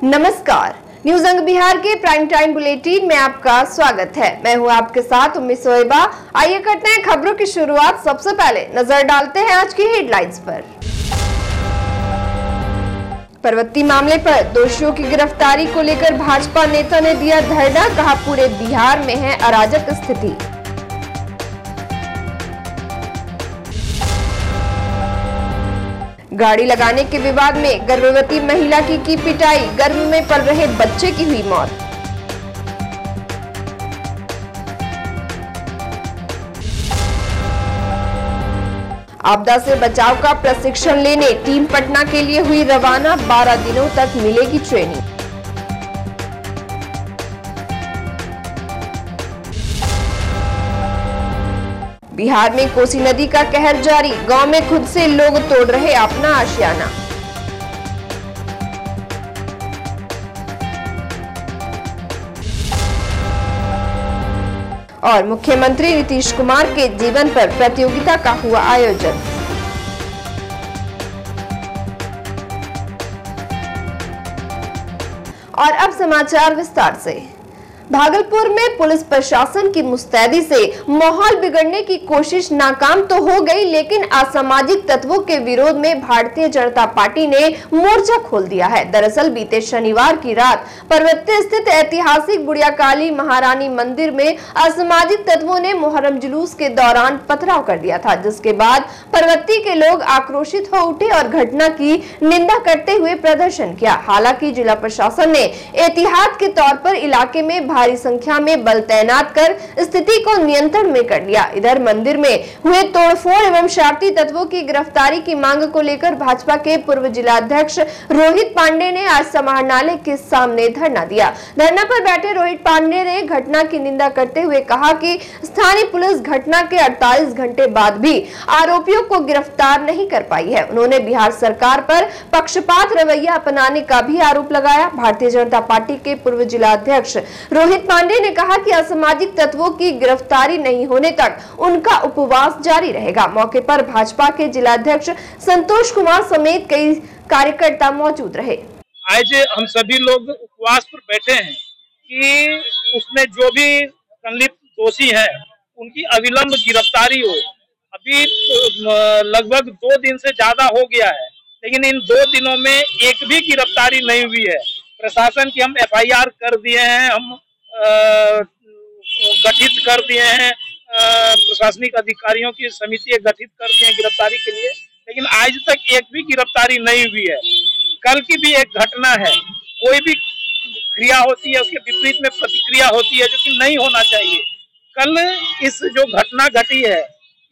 नमस्कार, न्यूज अंग बिहार के प्राइम टाइम बुलेटिन में आपका स्वागत है। मैं हूं आपके साथ उम्मी सोएबा। आइए करते हैं खबरों की शुरुआत। सबसे पहले नजर डालते हैं आज की हेडलाइंस पर। परवत्ती मामले पर दोषियों की गिरफ्तारी को लेकर भाजपा नेता ने दिया धरना, कहा पूरे बिहार में है अराजक स्थिति। गाड़ी लगाने के विवाद में गर्भवती महिला की पिटाई, गर्भ में पल रहे बच्चे की हुई मौत। आपदा से बचाव का प्रशिक्षण लेने टीम पटना के लिए हुई रवाना, 12 दिनों तक मिलेगी ट्रेनिंग। बिहार में कोसी नदी का कहर जारी, गांव में खुद से लोग तोड़ रहे अपना आशियाना। और मुख्यमंत्री नीतीश कुमार के जीवन पर प्रतियोगिता का हुआ आयोजन। और अब समाचार विस्तार से। भागलपुर में पुलिस प्रशासन की मुस्तैदी से माहौल बिगड़ने की कोशिश नाकाम तो हो गई, लेकिन असामाजिक तत्वों के विरोध में भारतीय जनता पार्टी ने मोर्चा खोल दिया है। दरअसल बीते शनिवार की रात परवत्ती स्थित ऐतिहासिक बुढ़िया काली महारानी मंदिर में असामाजिक तत्वों ने मुहर्रम जुलूस के दौरान पथराव कर दिया था, जिसके बाद परवत्ती के लोग आक्रोशित हो उठे और घटना की निंदा करते हुए प्रदर्शन किया। हालांकि जिला प्रशासन ने एहतियात के तौर पर इलाके में भारी संख्या में बल तैनात कर स्थिति को नियंत्रण में कर लिया। इधर मंदिर में हुए तोड़फोड़ एवं शरारती तत्वों की गिरफ्तारी की मांग को लेकर भाजपा के पूर्व जिलाध्यक्ष रोहित पांडे ने आज समाहरणालय के सामने धरना दिया। धरना पर बैठे रोहित पांडे ने घटना की निंदा करते हुए कहा कि स्थानीय पुलिस घटना के 48 घंटे बाद भी आरोपियों को गिरफ्तार नहीं कर पाई है। उन्होंने बिहार सरकार पर पक्षपात रवैया अपनाने का भी आरोप लगाया। भारतीय जनता पार्टी के पूर्व जिलाध्यक्ष रोहित पांडे ने कहा कि असामाजिक तत्वों की गिरफ्तारी नहीं होने तक उनका उपवास जारी रहेगा। मौके पर भाजपा के जिलाध्यक्ष संतोष कुमार समेत कई कार्यकर्ता मौजूद रहे। आज हम सभी लोग उपवास पर बैठे हैं कि उसमें जो भी संलिप्त दोषी हैं उनकी अविलंब गिरफ्तारी हो। अभी लगभग 2 दिन से ज्यादा हो गया है, लेकिन इन 2 दिनों में एक भी गिरफ्तारी नहीं हुई है। प्रशासन की हम FIR कर दिए हैं, हम गठित कर दिए हैं, प्रशासनिक अधिकारियों की समिति गठित कर दिए हैं गिरफ्तारी के लिए, लेकिन आज तक एक भी गिरफ्तारी नहीं हुई है। कल की भी एक घटना है, कोई भी क्रिया होती है उसके विपरीत में प्रतिक्रिया होती है, जो कि नहीं होना चाहिए। कल इस जो घटना घटी है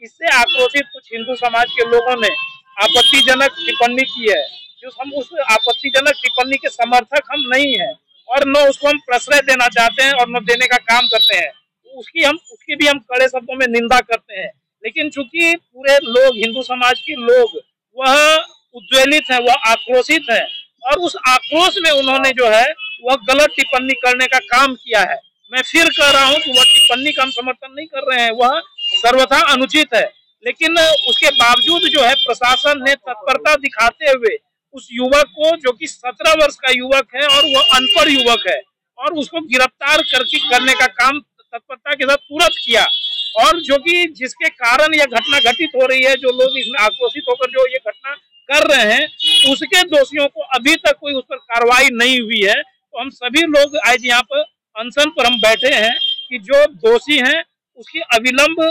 इससे आक्रोशित कुछ हिंदू समाज के लोगों ने आपत्तिजनक टिप्पणी की है, जो हम उस आपत्तिजनक टिप्पणी के समर्थक हम नहीं हैं और न उसको हम प्रश्रय देना चाहते हैं और न देने का काम करते हैं। उसकी भी हम कड़े शब्दों में निंदा करते हैं। लेकिन चूंकि पूरे लोग, हिंदू समाज के लोग, वह उद्वेलित है, वह आक्रोशित है और उस आक्रोश में उन्होंने जो है वह गलत टिप्पणी करने का काम किया है। मैं फिर कह रहा हूँ कि वह टिप्पणी का हम समर्थन नहीं कर रहे हैं, वह सर्वथा अनुचित है। लेकिन उसके बावजूद जो है प्रशासन ने तत्परता दिखाते हुए उस युवक को, जो कि 17 वर्ष का युवक है और वह अनपढ़ युवक है, और उसको गिरफ्तार करने का काम तत्परता के साथ तुरंत किया। और जो कि जिसके कारण यह घटना घटित हो रही है, जो लोग इसमें आक्रोशित होकर जो ये घटना कर रहे हैं, उसके दोषियों को अभी तक कोई उस पर कार्रवाई नहीं हुई है। तो हम सभी लोग आज यहाँ पर अनशन पर हम बैठे हैं कि जो दोषी हैं उसकी अविलंब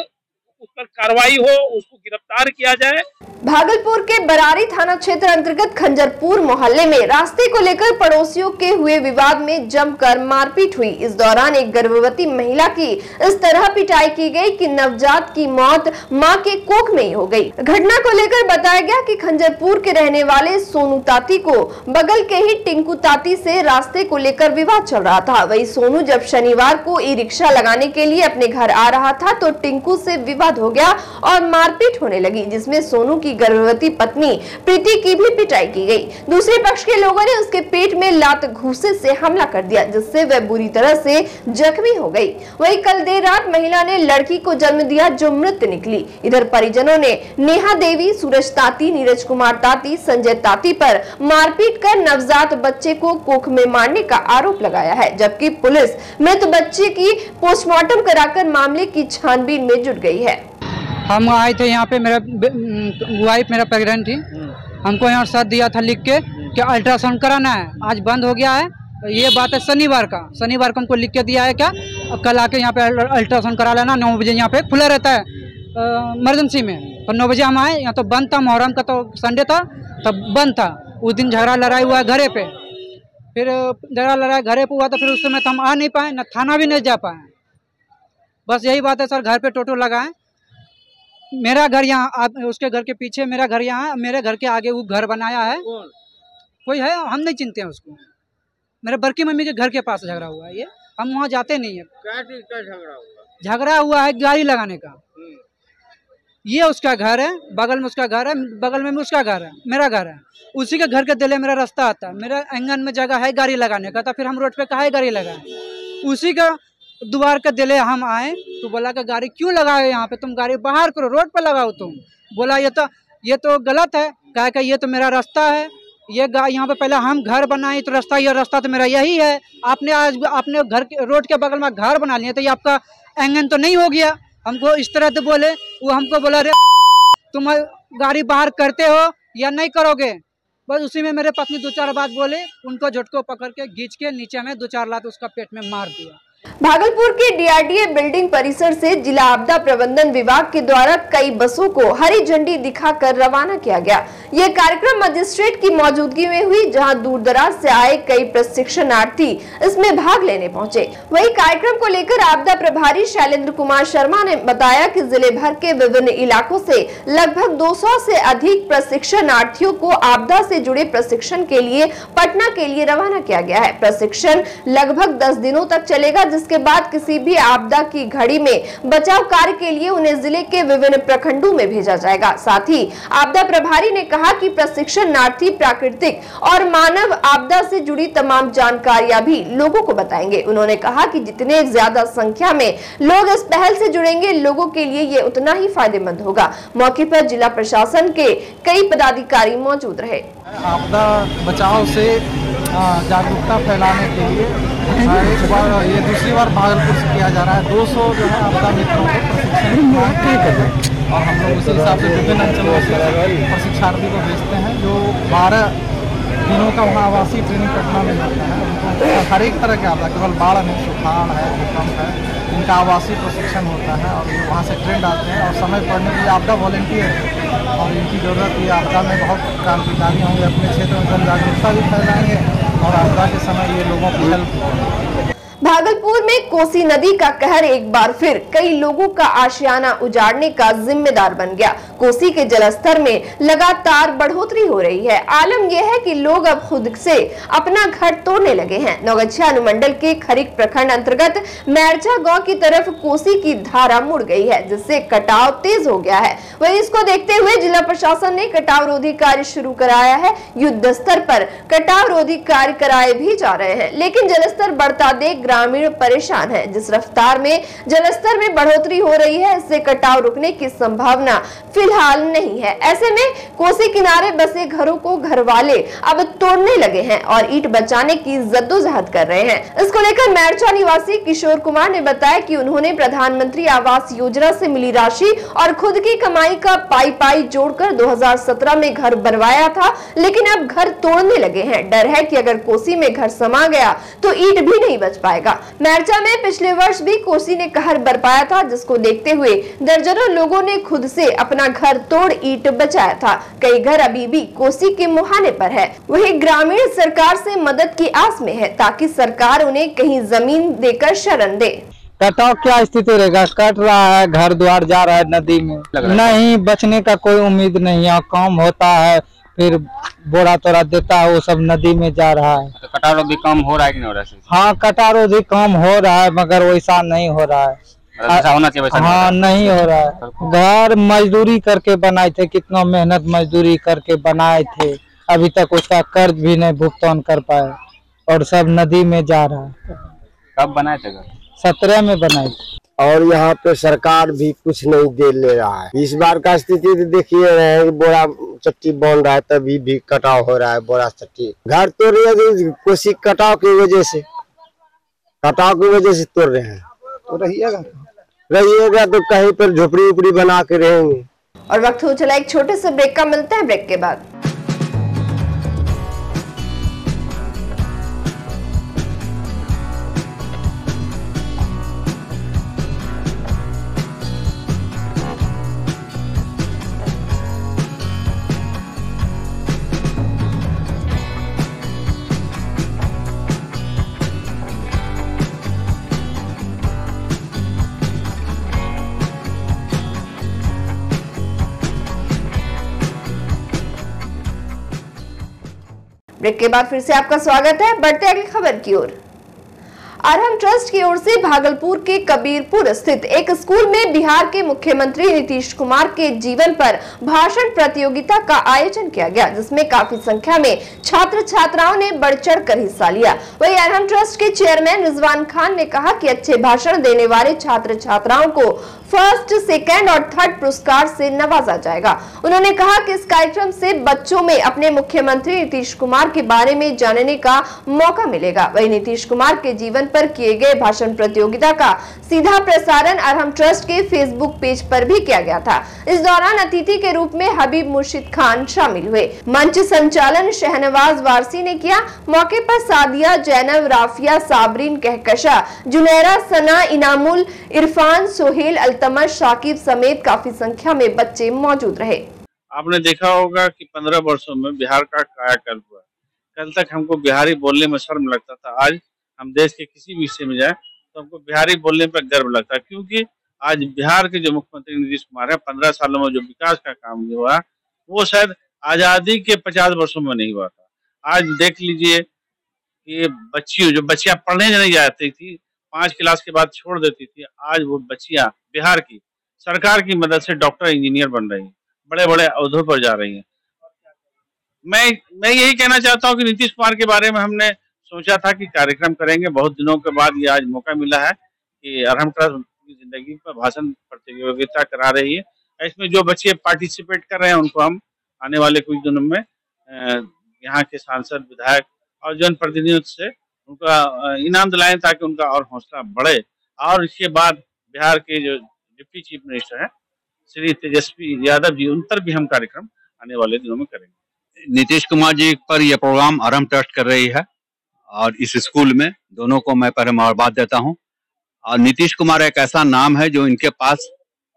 उस पर कार्रवाई हो, उसको गिरफ्तार किया जाए। भागलपुर के बरारी थाना क्षेत्र अंतर्गत खंजरपुर मोहल्ले में रास्ते को लेकर पड़ोसियों के हुए विवाद में जमकर मारपीट हुई। इस दौरान एक गर्भवती महिला की इस तरह पिटाई की गई कि नवजात की मौत मां के कोख में ही हो गई। घटना को लेकर बताया गया कि खंजरपुर के रहने वाले सोनू ताती को बगल के ही टिंकू ताती से रास्ते को लेकर विवाद चल रहा था। वही सोनू जब शनिवार को ई रिक्शा लगाने के लिए अपने घर आ रहा था तो टिंकू से विवाद विवाद हो गया और मारपीट होने लगी, जिसमें सोनू की गर्भवती पत्नी प्रीति की भी पिटाई की गई। दूसरे पक्ष के लोगों ने उसके पेट में लात घूंसे से हमला कर दिया, जिससे वह बुरी तरह से जख्मी हो गई। वहीं कल देर रात महिला ने लड़की को जन्म दिया जो मृत निकली। इधर परिजनों ने नेहा देवी, सूरज ताती, नीरज कुमार ताती, संजय ताती पर मारपीट कर नवजात बच्चे को कोख में मारने का आरोप लगाया है, जबकि पुलिस मृत बच्चे की पोस्टमार्टम कराकर मामले की छानबीन में जुट गई है। हम आए थे यहाँ पे, मेरा वाइफ मेरा प्रेग्नेंट थी, हमको यहाँ शर्त दिया था लिख के कि अल्ट्रासाउंड कराना है। आज बंद हो गया है, ये बात है शनिवार को हमको लिख के दिया है क्या कल आके यहाँ पे अल्ट्रासाउंड करा लेना। 9 बजे यहाँ पे खुला रहता है इमरजेंसी में, तो 9 बजे हम आए, यहाँ तो बंद था, मुहर्रम का तो संडे था तब बंद था। उस दिन झगड़ा लड़ाई हुआ घरे पे, फिर झगड़ा लड़ाई घरे पे हुआ तो फिर उस समय तो हम आ नहीं पाए, न थाना भी नहीं जा पाए। बस यही बात है सर, घर पे टोटो लगाए। मेरा घर यहाँ, उसके घर के पीछे मेरा घर यहाँ है, मेरे घर के आगे वो घर बनाया है। कोई है, हम नहीं चिंते हैं उसको। मेरे बड़की मम्मी के घर के पास झगड़ा हुआ है, ये हम वहाँ जाते नहीं है। क्या चीज का झगड़ा हुआ? झगड़ा हुआ है गाड़ी लगाने का। ये उसका घर है, बगल में उसका घर है, बगल में उसका घर है, मेरा घर है। उसी के घर के दिले मेरा रास्ता आता है, मेरा आंगन में जगह है गाड़ी लगाने का, तो फिर हम रोड पे काहे गाड़ी लगाए? उसी का द्वार के दिले हम आए तो बोला कि गाड़ी क्यों लगाए यहाँ पे, तुम गाड़ी बाहर करो, रोड पे लगाओ तुम। बोला ये तो गलत है, कहा कि ये तो मेरा रास्ता है, ये यहाँ पे पहले हम घर बनाए तो ये रास्ता तो मेरा यही है। आपने आज अपने घर के रोड के बगल में घर बना लिया तो ये आपका आंगन तो नहीं हो गया। हमको इस तरह से बोले, वो हमको बोला रे तुम गाड़ी बाहर करते हो या नहीं करोगे। बस उसी में मेरे पत्नी 2-4 बात बोले, उनको झटको पकड़ के खींच के नीचे में 2-4 लात उसका पेट में मार दिया। भागलपुर के डीआरडीए बिल्डिंग परिसर से जिला आपदा प्रबंधन विभाग के द्वारा कई बसों को हरी झंडी दिखाकर रवाना किया गया। यह कार्यक्रम मजिस्ट्रेट की मौजूदगी में हुई, जहां दूर दराज से आए कई प्रशिक्षणार्थी इसमें भाग लेने पहुंचे। वहीं कार्यक्रम को लेकर आपदा प्रभारी शैलेंद्र कुमार शर्मा ने बताया कि जिले भर के विभिन्न इलाकों से लगभग 200 से अधिक प्रशिक्षणार्थियों को आपदा से जुड़े प्रशिक्षण के लिए पटना के लिए रवाना किया गया है। प्रशिक्षण लगभग 10 दिनों तक चलेगा, जिसके बाद किसी भी आपदा की घड़ी में बचाव कार्य के लिए उन्हें जिले के विभिन्न प्रखंडों में भेजा जाएगा। साथ ही आपदा प्रभारी ने कहा कि प्रशिक्षणार्थी प्राकृतिक और मानव आपदा से जुड़ी तमाम जानकारियां भी लोगों को बताएंगे। उन्होंने कहा कि जितने ज्यादा संख्या में लोग इस पहल से जुड़ेंगे, लोगों के लिए ये उतना ही फायदेमंद होगा। मौके पर जिला प्रशासन के कई पदाधिकारी मौजूद रहे। आपदा बचाव से जागरूकता फैलाने के लिए एक बार ये दूसरी बार भागलपुर से किया जा रहा है। 200 जो है आपदा मित्रों को प्रशिक्षण और हम लोग उसी हिसाब से विभिन्न अंचलों से प्रशिक्षणार्थी को भेजते हैं, जो 12 दिनों का वहाँ आवासीय ट्रेनिंग पटना में जाता है। उनको हर एक तरह के आपदा, केवल बाढ़ नहीं, तूफान है, भूकंप है, इनका आवासीय प्रशिक्षण होता है और ये वहाँ से ट्रेंड आते हैं और समय पड़ने के लिए आपदा वॉलंटियर है और इनकी ज़रूरत ये आपदा में बहुत क्रांतिकारी होंगे, अपने क्षेत्र में जन जागरूकता भी फैलाएंगे और आपदा के समय ये लोगों की हेल्प। भागलपुर में कोसी नदी का कहर एक बार फिर कई लोगों का आशियाना उजाड़ने का जिम्मेदार बन गया। कोसी के जलस्तर में लगातार बढ़ोतरी हो रही है। आलम यह है कि लोग अब खुद से अपना घर तोड़ने लगे हैं। नौगछिया अनुमंडल के खरीक प्रखंड अंतर्गत मैरचा गांव की तरफ कोसी की धारा मुड़ गई है, जिससे कटाव तेज हो गया है। वहीं इसको देखते हुए जिला प्रशासन ने कटाव रोधी कार्य शुरू कराया है। युद्ध स्तर पर कटाव रोधी कार्य कराए भी जा रहे हैं, लेकिन जलस्तर बढ़ता देख ग्रामीण परेशान है। जिस रफ्तार में जलस्तर में बढ़ोतरी हो रही है, इससे कटाव रुकने की संभावना फिलहाल नहीं है। ऐसे में कोसी किनारे बसे घरों को घर वाले अब तोड़ने लगे हैं और ईंट बचाने की जद्दोजहद कर रहे हैं। इसको लेकर मैरचा निवासी किशोर कुमार ने बताया कि उन्होंने प्रधानमंत्री आवास योजना से मिली राशि और खुद की कमाई का पाई जोड़कर 2017 में घर बनवाया था, लेकिन अब घर तोड़ने लगे हैं। डर है कि अगर कोसी में घर समा गया तो ईंट भी नहीं बच पाएगा। मैरचा में पिछले वर्ष भी कोसी ने कहर बरपाया था, जिसको देखते हुए दर्जनों लोगों ने खुद से अपना घर तोड़ ईंट बचाया था। कई घर अभी भी कोसी के मुहाने पर है। वहीं ग्रामीण सरकार से मदद की आस में है, ताकि सरकार उन्हें कहीं जमीन देकर शरण दे। कटाव क्या स्थिति रहेगा? कट रहा है, घर द्वार जा रहा है नदी में, नहीं बचने का कोई उम्मीद नहीं है। काम होता है, फिर बोरा तोरा देता है, वो सब नदी में जा रहा है। तो कटाव रोधी काम हो रहा है कि नहीं हो रहा है? हाँ, कटाव रोधी काम हो रहा है, मगर वैसा नहीं हो रहा है। ऐसा होना चाहिए वैसा हाँ नहीं हो रहा है। घर मजदूरी करके बनाए थे, कितना मेहनत मजदूरी करके बनाए थे, अभी तक उसका कर्ज भी नहीं भुगतान कर पाए और सब नदी में जा रहा है। कब बनाए थे घर? 17 में बनाए थे। और यहाँ पे सरकार भी कुछ नहीं दे ले रहा है। इस बार का स्थिति तो देखिए रहे हैं, बोरा चट्टी बन रहा है तभी भी कटाव हो रहा है। बोरा चट्टी घर तोड़ रहे हैं, कोसी कटाव की वजह से तोड़ रहे हैं। तो रहिएगा तो कहीं पर झोपड़ी उपड़ी बना के रहेंगे। और वक्त हो चला एक छोटे से ब्रेक का, मिलते हैं ब्रेक के बाद। ब्रेक के बाद फिर से आपका स्वागत है। बढ़ते अगली खबर की ओर। अरहम ट्रस्ट की ओर से भागलपुर के कबीरपुर स्थित एक स्कूल में बिहार के मुख्यमंत्री नीतीश कुमार के जीवन पर भाषण प्रतियोगिता का आयोजन किया गया, जिसमें काफी संख्या में छात्र छात्राओं ने बढ़ चढ़ कर हिस्सा लिया। वहीं अरहम ट्रस्ट के चेयरमैन रिजवान खान ने कहा कि अच्छे भाषण देने वाले छात्र छात्राओं को फर्स्ट, सेकंड और थर्ड पुरस्कार से नवाजा जाएगा। उन्होंने कहा कि इस कार्यक्रम से बच्चों में अपने मुख्यमंत्री नीतीश कुमार के बारे में जानने का मौका मिलेगा। वहीं नीतीश कुमार के जीवन पर किए गए भाषण प्रतियोगिता का सीधा प्रसारण अरहम ट्रस्ट के फेसबुक पेज पर भी किया गया था। इस दौरान अतिथि के रूप में हबीब मुर्शिद खान शामिल हुए। मंच संचालन शहनवाज वारसी ने किया। मौके पर सादिया, जैनब, राफिया, साबरीन, कहकशा, जुनैरा, सना, इनामुल, इरफान, सोहेल, अल्तमश, शाकिब समेत काफी संख्या में बच्चे मौजूद रहे। आपने देखा होगा कि 15 वर्षों में बिहार का कायाकल्प हुआ। कल तक हमको बिहारी बोलने में शर्म लगता था, आज हम देश के किसी भी हिस्से में जाए तो हमको बिहारी बोलने पर गर्व लगता है, क्योंकि आज बिहार के जो मुख्यमंत्री नीतीश कुमार है, 15 सालों में जो विकास का काम हुआ वो शायद आजादी के 50 वर्षों में नहीं हुआ था। आज देख लीजिए कि बच्चियां पढ़ने नहीं जाती थी, 5 क्लास के बाद छोड़ देती थी, आज वो बच्चियां बिहार की सरकार की मदद से डॉक्टर इंजीनियर बन रही हैं, बड़े बड़े अहदों पर जा रही हैं। मैं यही कहना चाहता हूं कि नीतीश कुमार के बारे में हमने सोचा था कि कार्यक्रम करेंगे, बहुत दिनों के बाद ये आज मौका मिला है कि अरहम ट्रस्ट की जिंदगी पर भाषण प्रतियोगिता करा रही है। इसमें जो बच्चे पार्टिसिपेट कर रहे हैं उनको हम आने वाले कुछ दिनों में यहाँ के सांसद, विधायक और जनप्रतिनिधियों से उनका इनाम दिलाएं ताकि उनका और हौसला बढ़े। और इसके बाद बिहार के जो डिप्टी चीफ मिनिस्टर हैं श्री तेजस्वी यादव जी, उन पर भी हम कार्यक्रम आने वाले दिनों में करेंगे। नीतीश कुमार जी पर यह प्रोग्राम अरहम ट्रस्ट कर रही है और इस स्कूल में दोनों को मैं पहले मुबारकबाद देता हूं। और नीतीश कुमार एक ऐसा नाम है जो इनके पास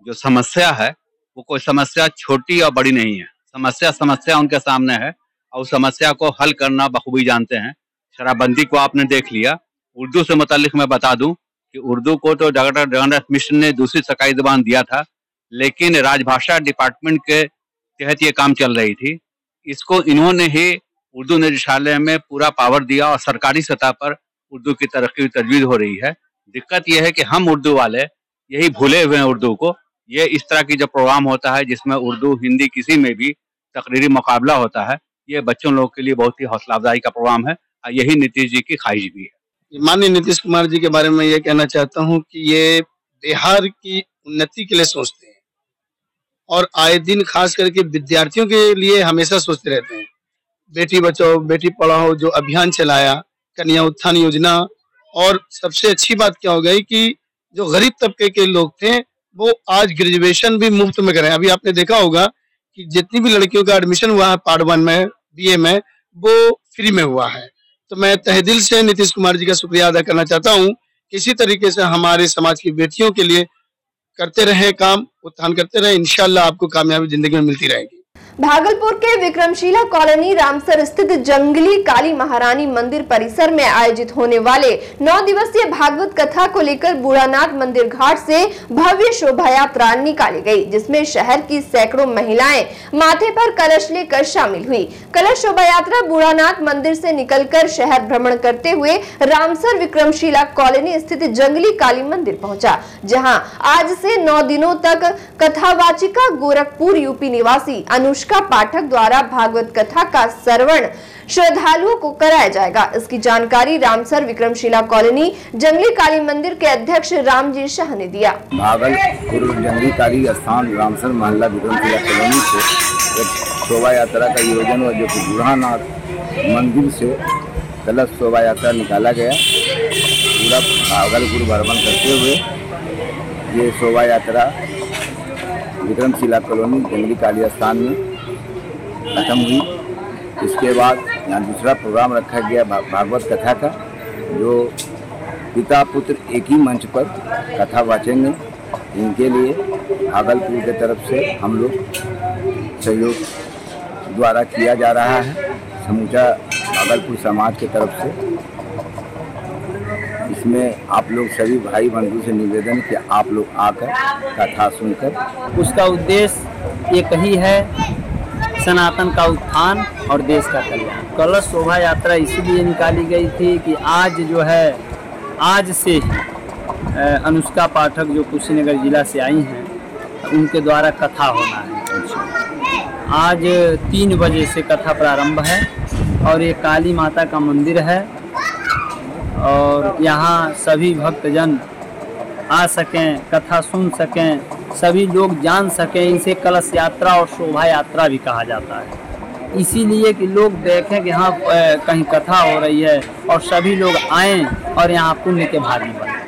जो समस्या है वो कोई समस्या छोटी और बड़ी नहीं है, समस्या उनके सामने है और उस समस्या को हल करना बखूबी जानते हैं। शराबबंदी को आपने देख लिया। उर्दू से मुतालिक मैं बता दूं कि उर्दू को तो डॉक्टर जगन्नाथ मिश्र ने दूसरी सरकारी जुबान दिया था, लेकिन राजभाषा डिपार्टमेंट के तहत ये काम चल रही थी। इसको इन्होंने ही उर्दू निदेशालय में पूरा पावर दिया और सरकारी सतह पर उर्दू की तरक्की तजवीज़ हो रही है। दिक्कत यह है कि हम उर्दू वाले यही भूले हुए हैं उर्दू को। ये इस तरह की जो प्रोग्राम होता है जिसमें उर्दू हिंदी किसी में भी तकरीरी मुकाबला होता है, ये बच्चों लोगों के लिए बहुत ही हौसला अफजाई का प्रोग्राम है और यही नीतीश जी की ख्वाहिश भी है। माननीय नीतीश कुमार जी के बारे में ये कहना चाहता हूँ कि ये बिहार की उन्नति के लिए सोचते हैं और आए दिन खास करके विद्यार्थियों के लिए हमेशा सोचते रहते हैं। बेटी बचाओ बेटी पढ़ाओ जो अभियान चलाया, कन्या उत्थान योजना, और सबसे अच्छी बात क्या हो गई कि जो गरीब तबके के लोग थे वो आज ग्रेजुएशन भी मुफ्त में करें। अभी आपने देखा होगा कि जितनी भी लड़कियों का एडमिशन हुआ है पार्ट 1 में, BA में, वो फ्री में हुआ है। तो मैं तहे दिल से नीतीश कुमार जी का शुक्रिया अदा करना चाहता हूँ। इसी तरीके से हमारे समाज की बेटियों के लिए करते रहे काम, उत्थान करते रहे, इंशाल्लाह आपको कामयाबी जिंदगी में मिलती रहेगी। भागलपुर के विक्रमशिला कॉलोनी रामसर स्थित जंगली काली महारानी मंदिर परिसर में आयोजित होने वाले 9 दिवसीय भागवत कथा को लेकर बूढ़ानाथ मंदिर घाट से भव्य शोभा यात्रा निकाली गई, जिसमें शहर की सैकड़ों महिलाएं माथे पर कलश लेकर शामिल हुई। कलश शोभा यात्रा बूढ़ानाथ मंदिर से निकलकर शहर भ्रमण करते हुए रामसर विक्रमशिला कॉलोनी स्थित जंगली काली मंदिर पहुंचा, जहां आज से 9 दिनों तक कथावाचिका गोरखपुर यूपी निवासी अनुष्का पाठक द्वारा भागवत कथा का श्रवण श्रद्धालुओं को कराया जाएगा। इसकी जानकारी रामसर विक्रमशिला कॉलोनी जंगली काली मंदिर के अध्यक्ष रामजी शाह ने दिया। भागलपुर जंगली काली स्थान रामसर मोहल्ला विक्रमशिला कॉलोनी से एक शोभा यात्रा का आयोजन हुआ, जो कि बूढ़ानाथ मंदिर से कलश शोभा यात्रा निकाला गया। पूरा भागलपुर भ्रमण करते हुए ये शोभा यात्रा विक्रमशिला कॉलोनी जंगली काली स्थान में खत्म हुई। इसके बाद यहाँ दूसरा प्रोग्राम रखा गया भागवत कथा का, जो पिता पुत्र एक ही मंच पर कथा वाचेंगे। इनके लिए भागलपुर की तरफ से हम लोग सहयोग द्वारा किया जा रहा है, समूचा भागलपुर समाज की तरफ से। इसमें आप लोग सभी भाई बंधु से निवेदन कि आप लोग आकर कथा सुनकर, उसका उद्देश्य एक ही है, सनातन का उत्थान और देश का कल्याण। कलश शोभा यात्रा इसीलिए निकाली गई थी कि आज जो है, आज से अनुष्का पाठक जो कुशीनगर जिला से आई हैं, उनके द्वारा कथा होना है। आज 3 बजे से कथा प्रारंभ है और ये काली माता का मंदिर है और यहाँ सभी भक्तजन आ सकें, कथा सुन सकें, सभी लोग जान सकें। इसे कलश यात्रा और शोभा यात्रा भी कहा जाता है, इसीलिए कि लोग देखें कि हाँ कहीं कथा हो रही है और सभी लोग आएं और यहाँ पुण्य के भागी बने।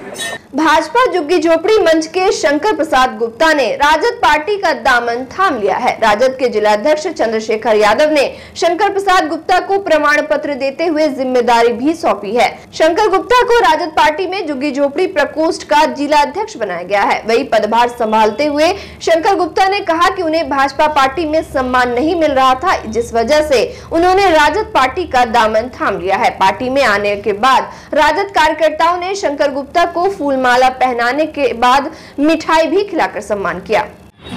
भाजपा झुग्गी झोपड़ी मंच के शंकर प्रसाद गुप्ता ने राजद पार्टी का दामन थाम लिया है। राजद के जिलाध्यक्ष चंद्रशेखर यादव ने शंकर प्रसाद गुप्ता को प्रमाण पत्र देते हुए जिम्मेदारी भी सौंपी है। शंकर गुप्ता को राजद पार्टी में झुग्गी झोपड़ी प्रकोष्ठ का जिलाध्यक्ष बनाया गया है। वही पदभार संभालते हुए शंकर गुप्ता ने कहा कि उन्हें भाजपा पार्टी में सम्मान नहीं मिल रहा था, जिस वजह से उन्होंने राजद पार्टी का दामन थाम लिया है। पार्टी में आने के बाद राजद कार्यकर्ताओं ने शंकर गुप्ता को फूल माला पहनाने के बाद मिठाई भी खिलाकर सम्मान किया।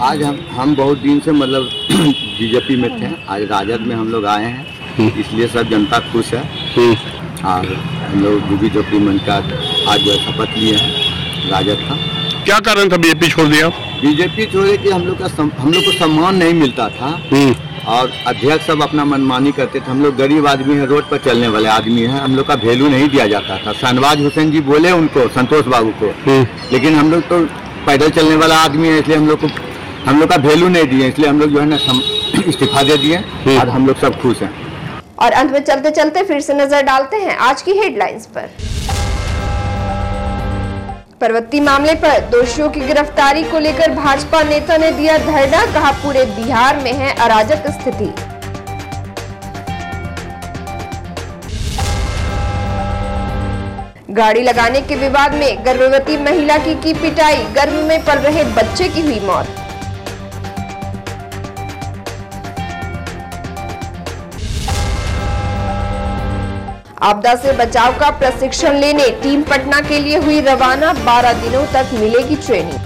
आज हम बहुत दिन से मतलब बीजेपी में थे, आज राजद में हम लोग आए हैं, इसलिए सब जनता खुश है। और हम लोग झुग्गी झोपड़ी मंच का आज जो शपथ लिए हैं राजद का। क्या कारण था बीजेपी छोड़ दिया? बीजेपी छोड़े कि हम लोग को सम्मान नहीं मिलता था और अध्यक्ष सब अपना मनमानी करते थे। हम लोग गरीब आदमी हैं, रोड पर चलने वाले आदमी हैं, हम लोग का वैल्यू नहीं दिया जाता था। शहनवाज हुसैन जी बोले उनको, संतोष बाबू को, लेकिन हम लोग तो पैदल चलने वाला आदमी है, इसलिए हम लोग का वैल्यू नहीं दिए, इसलिए हम लोग जो है ना इस्तीफा दे दिए और हम लोग सब खुश हैं। और अंत में चलते चलते फिर से नजर डालते हैं आज की हेडलाइंस पर। परवत्ती मामले पर दोषियों की गिरफ्तारी को लेकर भाजपा नेता ने दिया धरना, कहा पूरे बिहार में है अराजक स्थिति। गाड़ी लगाने के विवाद में गर्भवती महिला की पिटाई, गर्भ में पल रहे बच्चे की हुई मौत। आपदा से बचाव का प्रशिक्षण लेने टीम पटना के लिए हुई रवाना, 12 दिनों तक मिलेगी ट्रेनिंग।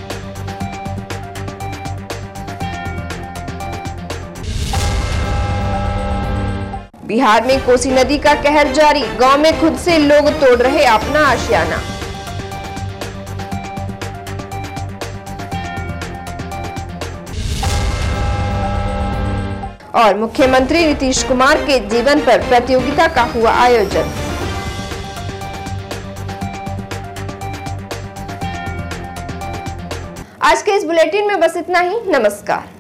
बिहार में कोसी नदी का कहर जारी, गांव में खुद से लोग तोड़ रहे अपना आशियाना। और मुख्यमंत्री नीतीश कुमार के जीवन पर प्रतियोगिता का हुआ आयोजन। आज के इस बुलेटिन में बस इतना ही। नमस्कार।